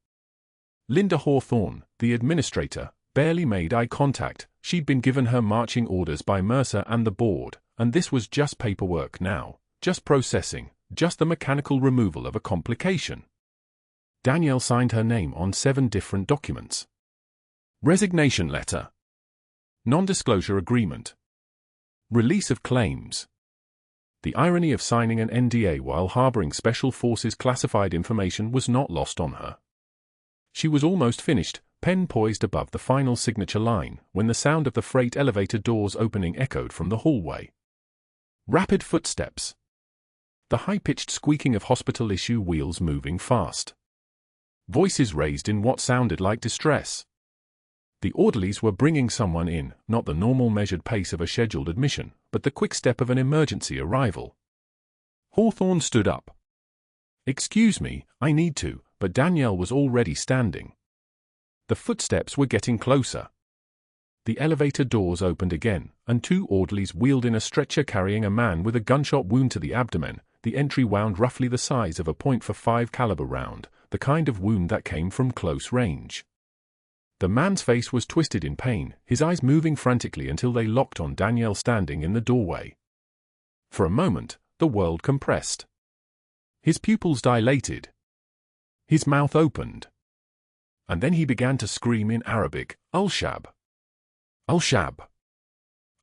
Linda Hawthorne, the administrator, barely made eye contact. She'd been given her marching orders by Mercer and the board, and this was just paperwork now, just processing, just the mechanical removal of a complication. Danielle signed her name on 7 different documents. Resignation letter. Non-disclosure agreement. Release of claims. The irony of signing an NDA while harboring Special Forces classified information was not lost on her. She was almost finished, pen poised above the final signature line, when the sound of the freight elevator doors opening echoed from the hallway. Rapid footsteps. The high-pitched squeaking of hospital-issue wheels moving fast. Voices raised in what sounded like distress. The orderlies were bringing someone in, not the normal measured pace of a scheduled admission, but the quick step of an emergency arrival. Hawthorne stood up. "Excuse me, I need to," but Danielle was already standing. The footsteps were getting closer. The elevator doors opened again, and 2 orderlies wheeled in a stretcher carrying a man with a gunshot wound to the abdomen, the entry wound roughly the size of a .45 caliber round, the kind of wound that came from close range. The man's face was twisted in pain, his eyes moving frantically until they locked on Danielle standing in the doorway. For a moment, the world compressed. His pupils dilated. His mouth opened. And then he began to scream in Arabic, "Al-Shab! Al-Shab!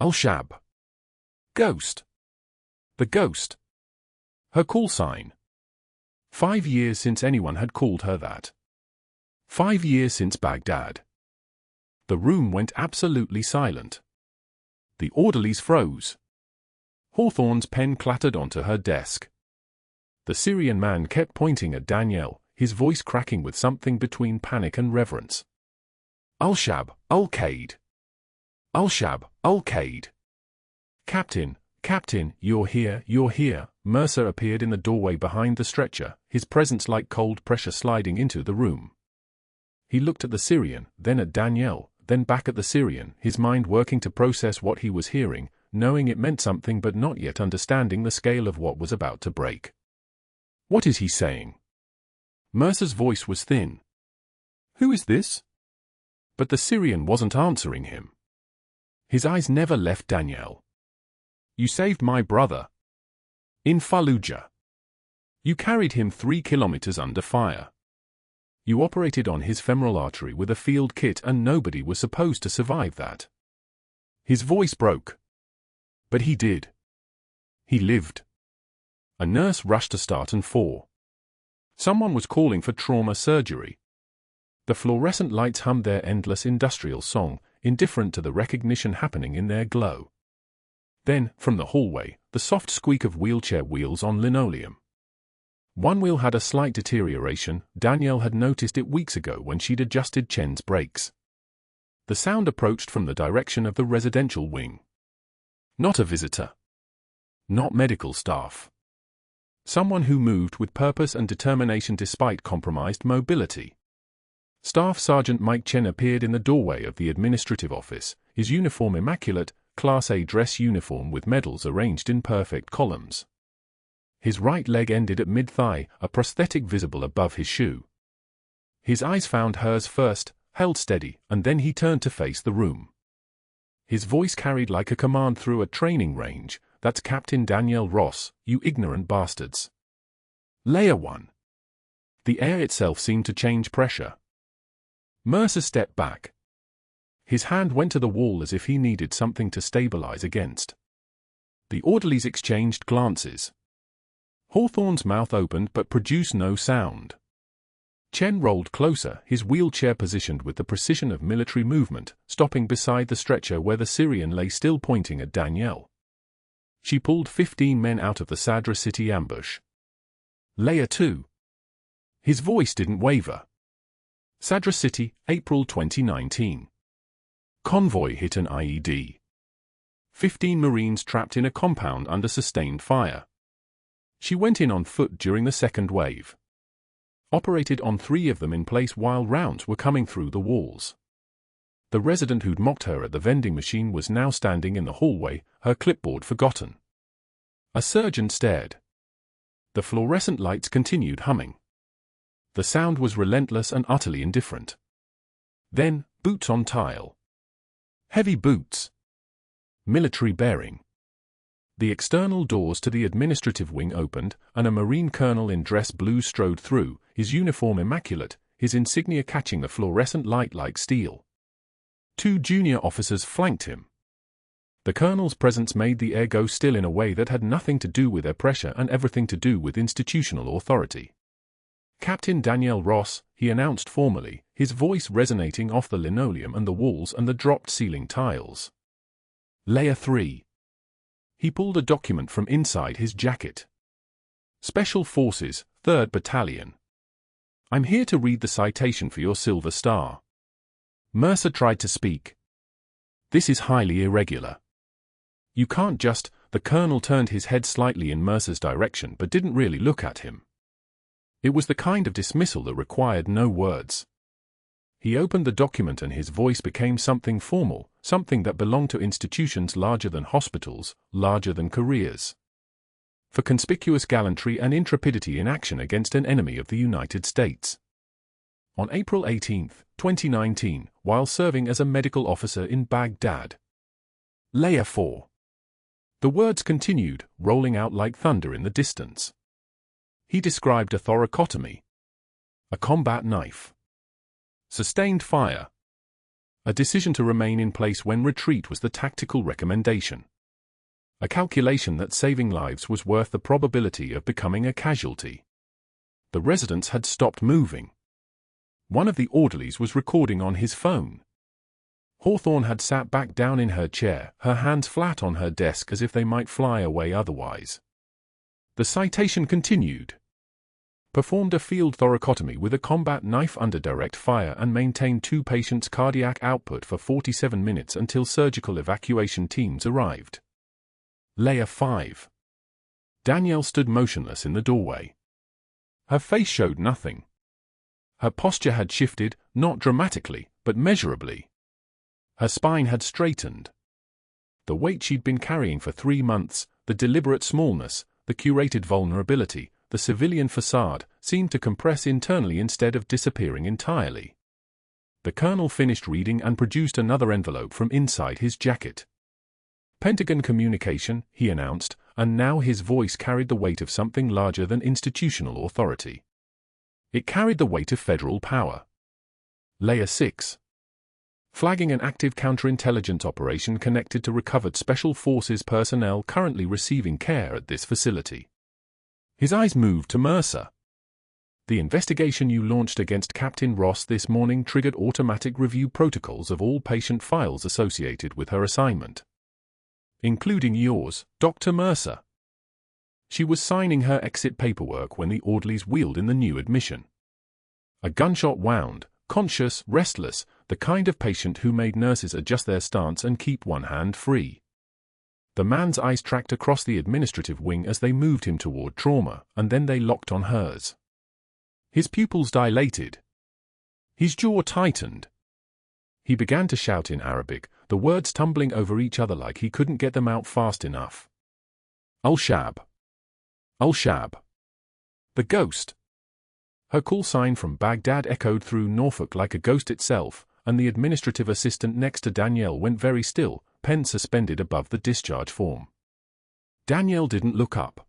Al-Shab! Ghost! The ghost! Her call sign. 5 years since anyone had called her that. 5 years since Baghdad. The room went absolutely silent. The orderlies froze. Hawthorne's pen clattered onto her desk. The Syrian man kept pointing at Danielle, his voice cracking with something between panic and reverence. "Al-Shab, Al-Qaid. Al-Shab, Al-Qaid. Captain, Captain, you're here, you're here." Mercer appeared in the doorway behind the stretcher, his presence like cold pressure sliding into the room. He looked at the Syrian, then at Danielle, then back at the Syrian, his mind working to process what he was hearing. knowing it meant something but not yet understanding the scale of what was about to break. "What is he saying?" Mercer's voice was thin. "Who is this?" But the Syrian wasn't answering him. His eyes never left Danielle. "You saved my brother. In Fallujah. You carried him 3 kilometers under fire. You operated on his femoral artery with a field kit and nobody was supposed to survive that." His voice broke. But he did. He lived. A nurse rushed to start and 4. Someone was calling for trauma surgery. The fluorescent lights hummed their endless industrial song, indifferent to the recognition happening in their glow. Then, from the hallway, the soft squeak of wheelchair wheels on linoleum. One wheel had a slight deterioration. Danielle had noticed it weeks ago when she'd adjusted Chen's brakes. The sound approached from the direction of the residential wing. Not a visitor. Not medical staff. Someone who moved with purpose and determination despite compromised mobility. Staff Sergeant Mike Chen appeared in the doorway of the administrative office, his uniform immaculate, Class A dress uniform with medals arranged in perfect columns. His right leg ended at mid-thigh, a prosthetic visible above his shoe. His eyes found hers first, held steady, and then he turned to face the room. His voice carried like a command through a training range. "That's Captain Danielle Ross, you ignorant bastards." Layer 1. The air itself seemed to change pressure. Mercer stepped back. His hand went to the wall as if he needed something to stabilize against. The orderlies exchanged glances. Hawthorne's mouth opened but produced no sound. Chen rolled closer, his wheelchair positioned with the precision of military movement, stopping beside the stretcher where the Syrian lay still pointing at Danielle. She pulled 15 men out of the Sadra City ambush. Layer 2. His voice didn't waver. Sadra City, April 2019. Convoy hit an IED. 15 Marines trapped in a compound under sustained fire. She went in on foot during the second wave. Operated on 3 of them in place while rounds were coming through the walls. The resident who'd mocked her at the vending machine was now standing in the hallway, her clipboard forgotten. A surgeon stared. The fluorescent lights continued humming. The sound was relentless and utterly indifferent. Then, boots on tile. Heavy boots. Military bearing. The external doors to the administrative wing opened, and a Marine colonel in dress blue strode through, his uniform immaculate, his insignia catching the fluorescent light like steel. 2 junior officers flanked him. The colonel's presence made the air go still in a way that had nothing to do with air pressure and everything to do with institutional authority. "Captain Danielle Ross," he announced formally, his voice resonating off the linoleum and the walls and the dropped ceiling tiles. Layer 3. He pulled a document from inside his jacket. "Special Forces, 3rd Battalion. I'm here to read the citation for your Silver Star." Mercer tried to speak. "This is highly irregular. You can't just—" The colonel turned his head slightly in Mercer's direction but didn't really look at him. It was the kind of dismissal that required no words. He opened the document and his voice became something formal, something that belonged to institutions larger than hospitals, larger than careers. For conspicuous gallantry and intrepidity in action against an enemy of the United States. On April 18, 2019, while serving as a medical officer in Baghdad. Layer 4. The words continued, rolling out like thunder in the distance. He described a thoracotomy. A combat knife. Sustained fire. A decision to remain in place when retreat was the tactical recommendation. A calculation that saving lives was worth the probability of becoming a casualty. The residents had stopped moving. One of the orderlies was recording on his phone. Hawthorne had sat back down in her chair, her hands flat on her desk as if they might fly away otherwise. The citation continued. Performed a field thoracotomy with a combat knife under direct fire and maintained 2 patients' cardiac output for 47 minutes until surgical evacuation teams arrived. Layer 5. Danielle stood motionless in the doorway. Her face showed nothing. Her posture had shifted, not dramatically, but measurably. Her spine had straightened. The weight she'd been carrying for 3 months, the deliberate smallness, the curated vulnerability, the civilian facade, seemed to compress internally instead of disappearing entirely. The colonel finished reading and produced another envelope from inside his jacket. Pentagon communication, he announced, and now his voice carried the weight of something larger than institutional authority. It carried the weight of federal power. Layer 6. Flagging an active counterintelligence operation connected to recovered Special Forces personnel currently receiving care at this facility. His eyes moved to Mercer. The investigation you launched against Captain Ross this morning triggered automatic review protocols of all patient files associated with her assignment. Including yours, Dr. Mercer. She was signing her exit paperwork when the orderlies wheeled in the new admission. A gunshot wound, conscious, restless, the kind of patient who made nurses adjust their stance and keep one hand free. The man's eyes tracked across the administrative wing as they moved him toward trauma, and then they locked on hers. His pupils dilated. His jaw tightened. He began to shout in Arabic, the words tumbling over each other like he couldn't get them out fast enough. Al-Shab. Al-Shab. The ghost. Her call sign from Baghdad echoed through Norfolk like a ghost itself, and the administrative assistant next to Danielle went very still, pen suspended above the discharge form. Danielle didn't look up.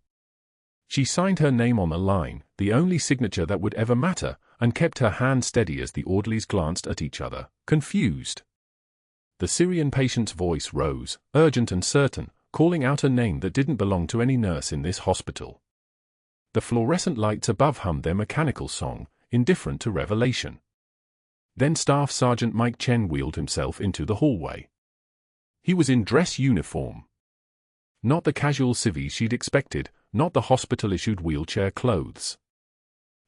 She signed her name on the line, the only signature that would ever matter, and kept her hand steady as the orderlies glanced at each other, confused. The Syrian patient's voice rose, urgent and certain, calling out a name that didn't belong to any nurse in this hospital. The fluorescent lights above hummed their mechanical song, indifferent to revelation. Then Staff Sergeant Mike Chen wheeled himself into the hallway. He was in dress uniform. Not the casual civvy she'd expected, not the hospital-issued wheelchair clothes.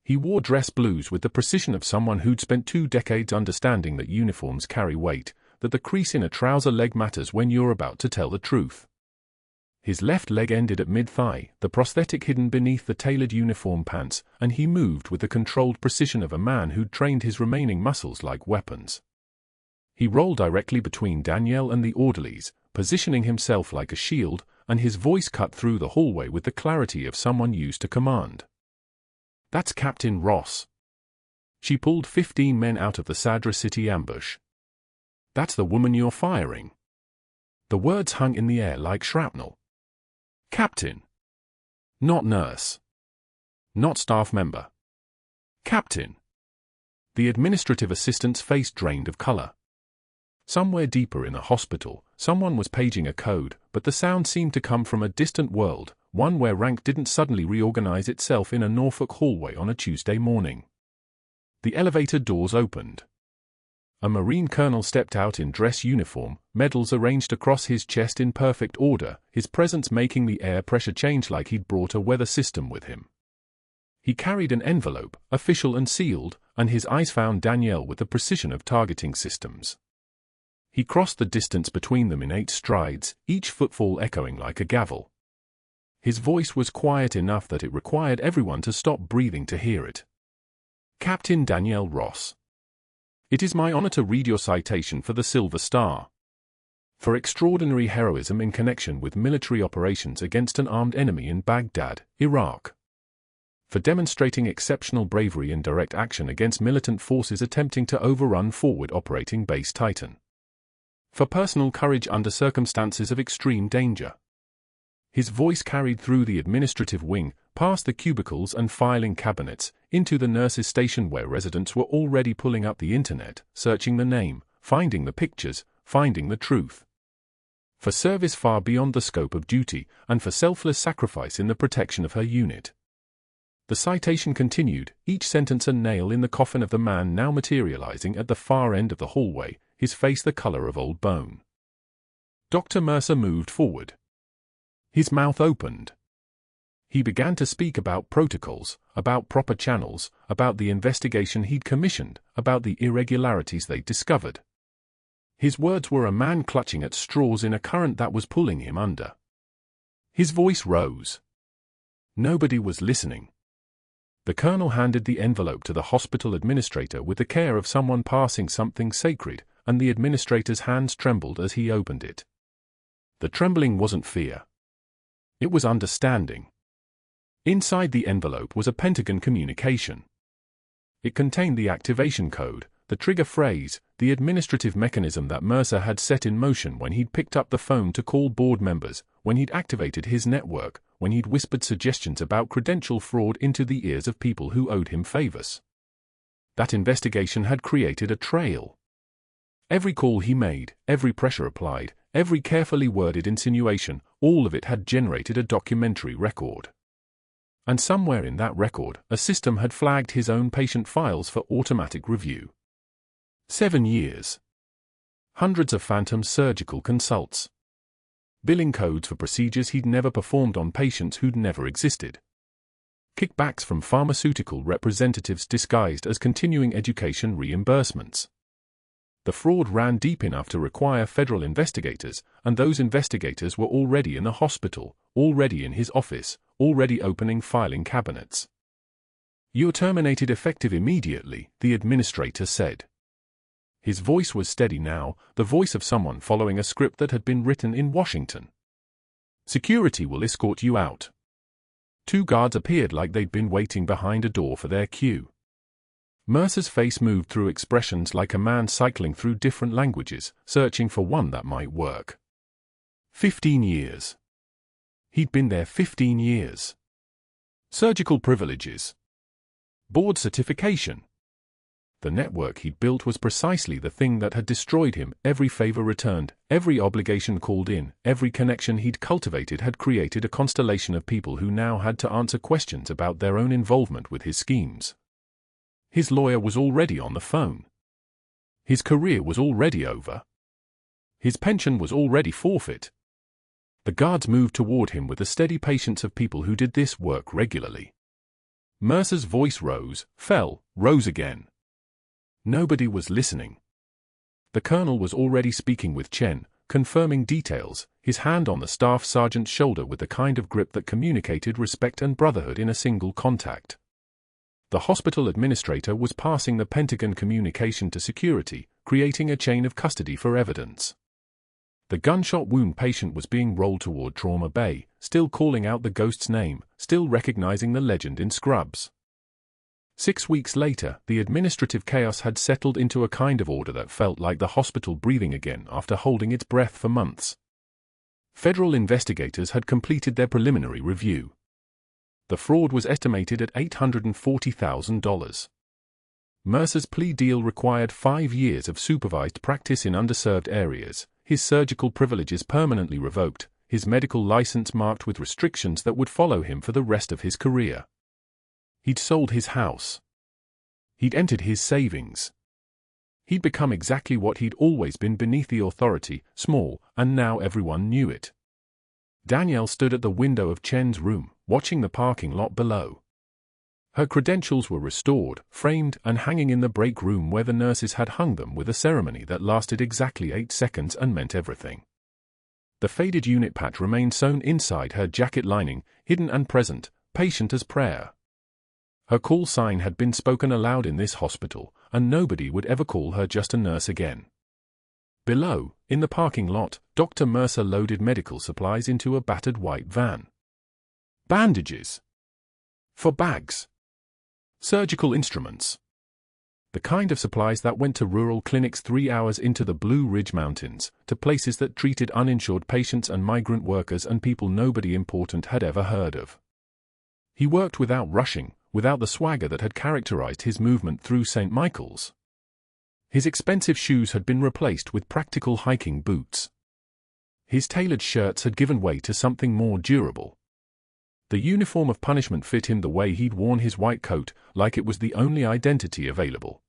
He wore dress blues with the precision of someone who'd spent 2 decades understanding that uniforms carry weight, that the crease in a trouser leg matters when you're about to tell the truth. His left leg ended at mid-thigh, the prosthetic hidden beneath the tailored uniform pants, and he moved with the controlled precision of a man who'd trained his remaining muscles like weapons. He rolled directly between Danielle and the orderlies, positioning himself like a shield, and his voice cut through the hallway with the clarity of someone used to command. That's Captain Ross. She pulled 15 men out of the Sadra City ambush. That's the woman you're firing. The words hung in the air like shrapnel. Captain. Not nurse. Not staff member. Captain. The administrative assistant's face drained of color. Somewhere deeper in the hospital, someone was paging a code, but the sound seemed to come from a distant world, one where rank didn't suddenly reorganize itself in a Norfolk hallway on a Tuesday morning. The elevator doors opened. A Marine colonel stepped out in dress uniform, medals arranged across his chest in perfect order, his presence making the air pressure change like he'd brought a weather system with him. He carried an envelope, official and sealed, and his eyes found Danielle with the precision of targeting systems. He crossed the distance between them in 8 strides, each footfall echoing like a gavel. His voice was quiet enough that it required everyone to stop breathing to hear it. Captain Danielle Ross. It is my honor to read your citation for the Silver Star. For extraordinary heroism in connection with military operations against an armed enemy in Baghdad, Iraq. For demonstrating exceptional bravery in direct action against militant forces attempting to overrun forward operating base Titan. For personal courage under circumstances of extreme danger. His voice carried through the administrative wing, past the cubicles and filing cabinets, into the nurses' station where residents were already pulling up the internet, searching the name, finding the pictures, finding the truth. For service far beyond the scope of duty, and for selfless sacrifice in the protection of her unit. The citation continued, each sentence a nail in the coffin of the man now materializing at the far end of the hallway, his face the color of old bone. Dr. Mercer moved forward. His mouth opened. He began to speak about protocols, about proper channels, about the investigation he'd commissioned, about the irregularities they'd discovered. His words were a man clutching at straws in a current that was pulling him under. His voice rose. Nobody was listening. The colonel handed the envelope to the hospital administrator with the care of someone passing something sacred, and the administrator's hands trembled as he opened it. The trembling wasn't fear. It was understanding. Inside the envelope was a Pentagon communication. It contained the activation code, the trigger phrase, the administrative mechanism that Mercer had set in motion when he'd picked up the phone to call board members, when he'd activated his network, when he'd whispered suggestions about credential fraud into the ears of people who owed him favors. That investigation had created a trail. Every call he made, every pressure applied, every carefully worded insinuation, all of it had generated a documentary record. And somewhere in that record, a system had flagged his own patient files for automatic review. 7 years. Hundreds of phantom surgical consults. Billing codes for procedures he'd never performed on patients who'd never existed. Kickbacks from pharmaceutical representatives disguised as continuing education reimbursements. The fraud ran deep enough to require federal investigators, and those investigators were already in the hospital, already in his office, already opening filing cabinets. "You're terminated effective immediately," the administrator said. His voice was steady now, the voice of someone following a script that had been written in Washington. "Security will escort you out." 2 guards appeared like they'd been waiting behind a door for their cue. Mercer's face moved through expressions like a man cycling through different languages, searching for one that might work. 15 years. He'd been there 15 years. Surgical privileges. Board certification. The network he'd built was precisely the thing that had destroyed him. Every favor returned, every obligation called in, every connection he'd cultivated had created a constellation of people who now had to answer questions about their own involvement with his schemes. His lawyer was already on the phone. His career was already over. His pension was already forfeit. The guards moved toward him with the steady patience of people who did this work regularly. Mercer's voice rose, fell, rose again. Nobody was listening. The colonel was already speaking with Chen, confirming details, his hand on the staff sergeant's shoulder with the kind of grip that communicated respect and brotherhood in a single contact. The hospital administrator was passing the Pentagon communication to security, creating a chain of custody for evidence. The gunshot wound patient was being rolled toward Trauma Bay, still calling out the ghost's name, still recognizing the legend in scrubs. 6 weeks later, the administrative chaos had settled into a kind of order that felt like the hospital breathing again after holding its breath for months. Federal investigators had completed their preliminary review. The fraud was estimated at $840,000. Mercer's plea deal required 5 years of supervised practice in underserved areas, his surgical privileges permanently revoked, his medical license marked with restrictions that would follow him for the rest of his career. He'd sold his house. He'd entered his savings. He'd become exactly what he'd always been beneath the authority, small, and now everyone knew it. Danielle stood at the window of Chen's room, watching the parking lot below. Her credentials were restored, framed, and hanging in the break room where the nurses had hung them with a ceremony that lasted exactly 8 seconds and meant everything. The faded unit patch remained sewn inside her jacket lining, hidden and present, patient as prayer. Her call sign had been spoken aloud in this hospital, and nobody would ever call her just a nurse again. Below, in the parking lot, Dr. Mercer loaded medical supplies into a battered white van. Bandages. For bags. Surgical instruments. The kind of supplies that went to rural clinics 3 hours into the Blue Ridge Mountains, to places that treated uninsured patients and migrant workers and people nobody important had ever heard of. He worked without rushing, without the swagger that had characterized his movement through St. Michael's. His expensive shoes had been replaced with practical hiking boots. His tailored shirts had given way to something more durable. The uniform of punishment fit him the way he'd worn his white coat, like it was the only identity available.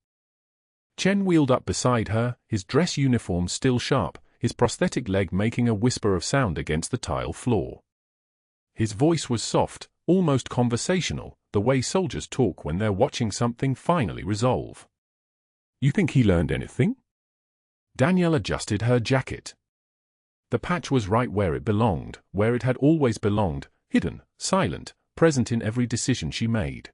Chen wheeled up beside her, his dress uniform still sharp, his prosthetic leg making a whisper of sound against the tile floor. His voice was soft, almost conversational, the way soldiers talk when they're watching something finally resolve. "You think he learned anything?" Danielle adjusted her jacket. The patch was right where it belonged, where it had always belonged, hidden, silent, present in every decision she made.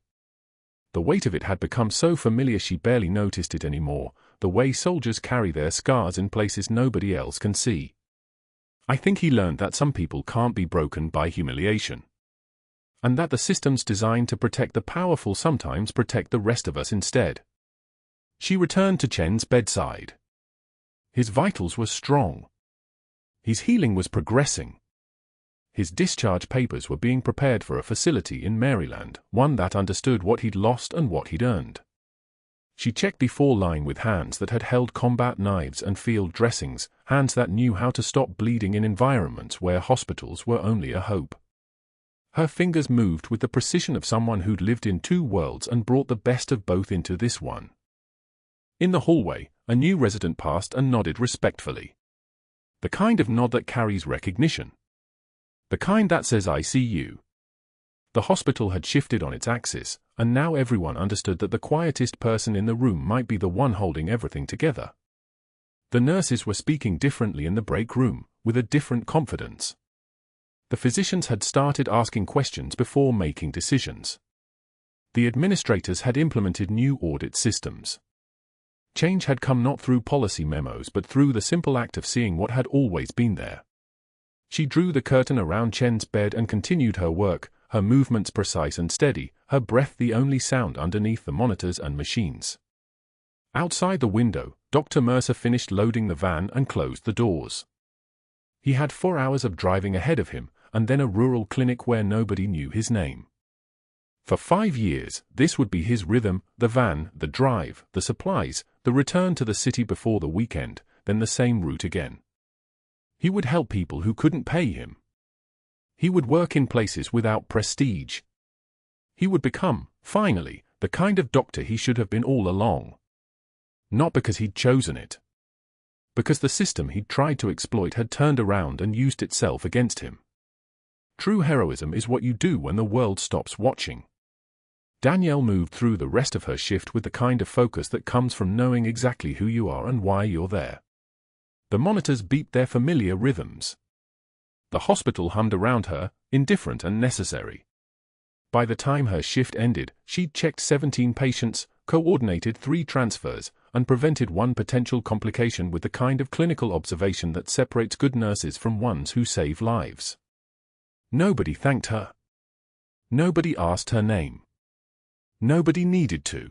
The weight of it had become so familiar she barely noticed it anymore, the way soldiers carry their scars in places nobody else can see. I think he learned that some people can't be broken by humiliation. And that the systems designed to protect the powerful sometimes protect the rest of us instead. She returned to Chen's bedside. His vitals were strong. His healing was progressing. His discharge papers were being prepared for a facility in Maryland, one that understood what he'd lost and what he'd earned. She checked the 4-line with hands that had held combat knives and field dressings, hands that knew how to stop bleeding in environments where hospitals were only a hope. Her fingers moved with the precision of someone who'd lived in 2 worlds and brought the best of both into this one. In the hallway, a new resident passed and nodded respectfully. The kind of nod that carries recognition. The kind that says "I see you." The hospital had shifted on its axis, and now everyone understood that the quietest person in the room might be the one holding everything together. The nurses were speaking differently in the break room, with a different confidence. The physicians had started asking questions before making decisions. The administrators had implemented new audit systems. Change had come not through policy memos but through the simple act of seeing what had always been there. She drew the curtain around Chen's bed and continued her work, her movements precise and steady, her breath the only sound underneath the monitors and machines. Outside the window, Dr. Mercer finished loading the van and closed the doors. He had 4 hours of driving ahead of him, and then a rural clinic where nobody knew his name. For 5 years, this would be his rhythm: the van, the drive, the supplies, the return to the city before the weekend, then the same route again. He would help people who couldn't pay him. He would work in places without prestige. He would become, finally, the kind of doctor he should have been all along. Not because he'd chosen it. Because the system he'd tried to exploit had turned around and used itself against him. True heroism is what you do when the world stops watching. Danielle moved through the rest of her shift with the kind of focus that comes from knowing exactly who you are and why you're there. The monitors beeped their familiar rhythms. The hospital hummed around her, indifferent and necessary. By the time her shift ended, she'd checked 17 patients, coordinated 3 transfers, and prevented 1 potential complication with the kind of clinical observation that separates good nurses from ones who save lives. Nobody thanked her. Nobody asked her name. Nobody needed to.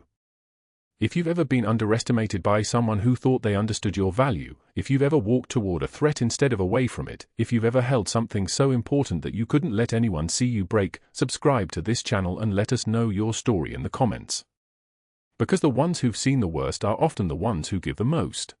If you've ever been underestimated by someone who thought they understood your value, if you've ever walked toward a threat instead of away from it, if you've ever held something so important that you couldn't let anyone see you break, subscribe to this channel and let us know your story in the comments. Because the ones who've seen the worst are often the ones who give the most.